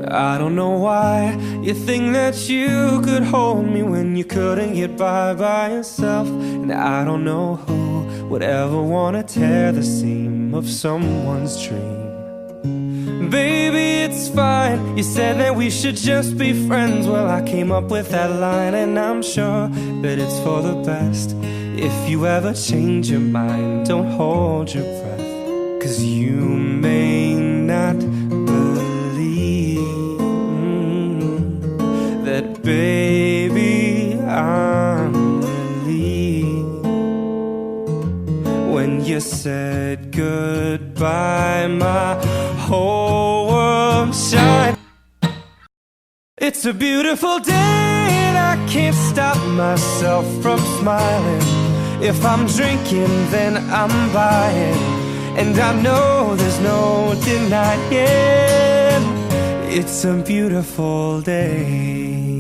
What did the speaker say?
I don't know why you think that you could hold me when you couldn't get by yourself. And I don't know who would ever wanna tear the seam of someone's dream. Baby, it's fine. You said that we should just be friends. Well, I came up with that line, and I'm sure that it's for the best. If you ever change your mind, don't hold your breath, 'cause you may not believe that, baby, I'm relieved. When you said goodbye, my whole world shined. It's a beautiful day and I can't stop myself from smiling. If I'm drinking, then I'm buying, and I know there's no denying it's a beautiful day.